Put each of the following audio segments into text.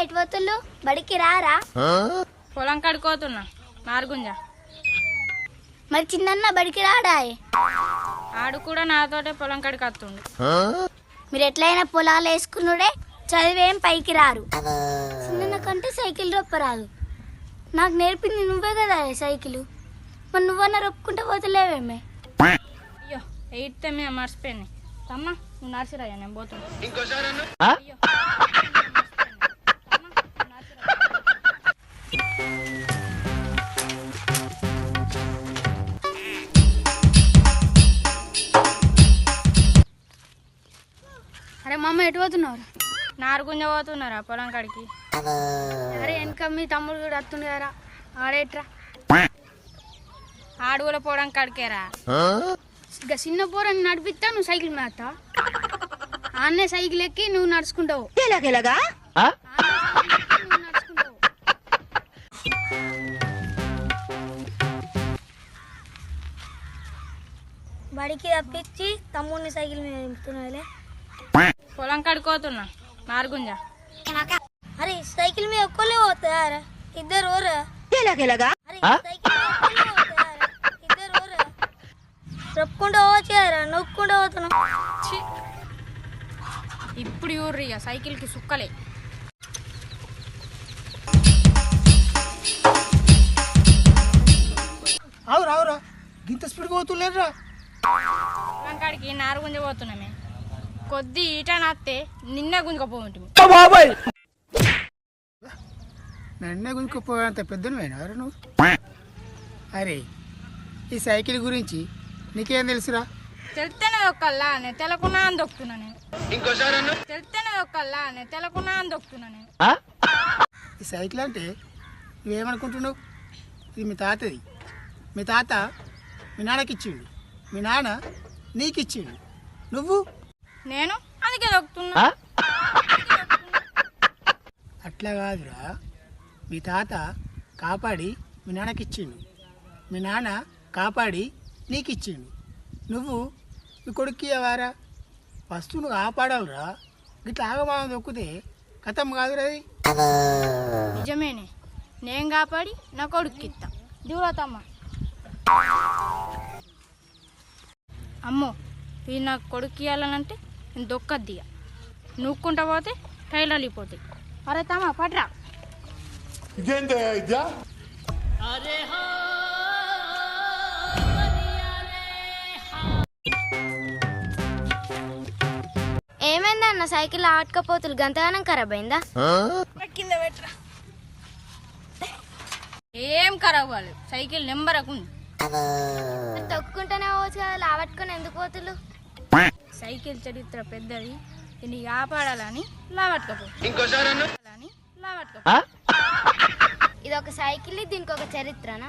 ఎటు పోతుళ్ళు? బడికి రారా? పొలం కడుకోతున్నా నారుగుంజ. మరి చిన్న బడికి రాడాయే? ఆడు కూడా నాతోటే పొలం కడుకొస్తుండు. మీరు ఎట్లయినా పొలాలు వేసుకున్నాడే, చదివేం పైకి రారు. చిన్న కంటే సైకిల్ రొప్పరాదు. నాకు నేర్పింది నువ్వే కదా సైకిల్. మరి నువ్వన్నా రొప్పుకుంటే పోతలేవేమే? అయ్యో 8th మీద మర్చిపోయింది. తమ్మ నువ్వు నర్సిరాయ్యా, నేను పోతున్నా. అయ్యో అరే మామ ఎటు పోతున్నావు? నారుగుంజ పోతున్నారా పొలం కాడికి. అరే వెనక మీ తమ్ముడు కూడా వస్తుంది కదా, ఆడేట్రా. ఆడు కూడా పోవడం కాడికేరా. ఇక చిన్న పోరని నడిపిస్తా, నువ్వు సైకిల్ మేత. ఆన్నే సైకిల్ ఎక్కి నువ్వు నడుచుకుంటావు. బడికి తప్పించి తమ్ముడిని సైకిల్ మీద నింపుతున్నావులే. పొలం కడుకోతున్నా నారుగుంజ. అరే సైకిల్ మీద ఒక్కలే పోతారా? ఇద్దరు ఓరా. రొప్పుకుంటూ పోచారా? నొక్కుంటూ పోతున్నావు. ఇప్పుడు ఊర్రి ఇక సైకిల్కి సుక్కలే. అవురా అవురా ఇంత స్పీడ్ పోతులేరా? పొలం కాడికి నారుగుంజ పోతున్నామే. కొద్ది ఈట నాస్తే నిన్నే గుంజుకపోతుంది. నన్నే గుంజుకుపోయేంత పెద్దనువేనా నువ్వు? అరే ఈ సైకిల్ గురించి నీకేం తెలుసురా? తెలితేనే ఒక్కల్లా నేను తెలకున్నా అని దొక్కుతున్నా నేను. తెలితేనే ఒక్కల్లా నేను తెలకున్నా అని దొక్కుతున్నా నేను. ఈ సైకిల్ అంటే నువ్వేమనుకుంటున్నావు? ఇది మీ తాతది. మీ తాత మీ నాన్నకి ఇచ్చిండు, మీ నాన్న నీకు ఇచ్చిండు, నువ్వు నేను అందుకే దొక్కుతున్నా. అట్లా కాదురా, మీ తాత కాపాడి మీ నాన్నకి ఇచ్చిండు, మీ నాన్న కాపాడి నీకు ఇచ్చిండు, నువ్వు మీ కొడుక్కి ఇవ్వరా? ఫస్ట్ నువ్వు కాపాడాలిరా. ఇట్లా ఆగమాగం దొక్కితే కథం కాదురా అది. నిజమేనే, నేను కాపాడి నా కొడుకు ఇస్తా. దూరతమ్మ అమ్మో, ఇది నాకు కొడుకు ఇవ్వాలనంటే నేను దొక్కద్దిగా. నూక్కుంటా పోతే టైలర్లు అయిపోతాయి. అరే తమ్మ పట్రా. ఏమైందన్న సైకిల్ ఆటకపోతులు గంతగానం ఖరాబ్ అయిందా? కింద పెట్టరా. ఏం ఖరాబ్ కాలేదు, సైకిల్ నెంబర్ ఉంది. తొక్కుంటూనే పోవచ్చు కదా, లావట్టుకొని ఎందుకు పోతులు? సైకిల్ చరిత్ర పెద్దది, దీన్ని కాపాడాలని లావట్టుకపో. ఇది ఒక సైకిల్, దీనికి ఒక చరిత్రనా?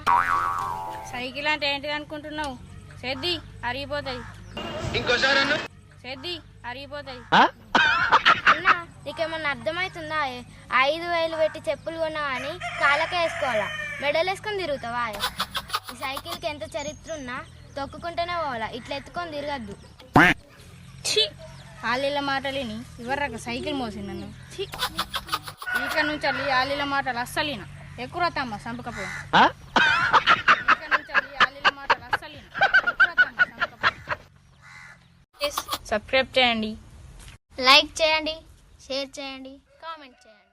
సైకిల్ అంటే ఏంటిది అనుకుంటున్నావు? సెద్ది అరిగిపోతుంది. సెద్ది అరిగిపోతుంది. అన్నా నీకేమన్నా అర్థమవుతుందా? 5,000 పెట్టి చెప్పులు కొన్నా కానీ కాళ్ళకే వేసుకోవాలా, మెడలు వేసుకొని తిరుగుతావా? ఈ సైకిల్కి ఎంత చరిత్ర ఉన్నా తొక్కుకుంటూనే పోవాలా, ఇట్లా ఎత్తుకొని తిరగద్దు. ఆలీల మాటలేని ఇవరక సైకిల్ మోసింది నన్ను. ఇక నుంచి అల్లి ఆలీల మాటలు అస్సలిన ఎక్కువ తమ్మ సంపకపోయి. ఇక నుంచి అల్లి ఆలీల మాటలు అస్సలిన ఎక్కువ తమ్మ సంపకపోయి. సబ్స్క్రైబ్ చేయండి, లైక్ చేయండి, షేర్ చేయండి, కామెంట్ చేయండి.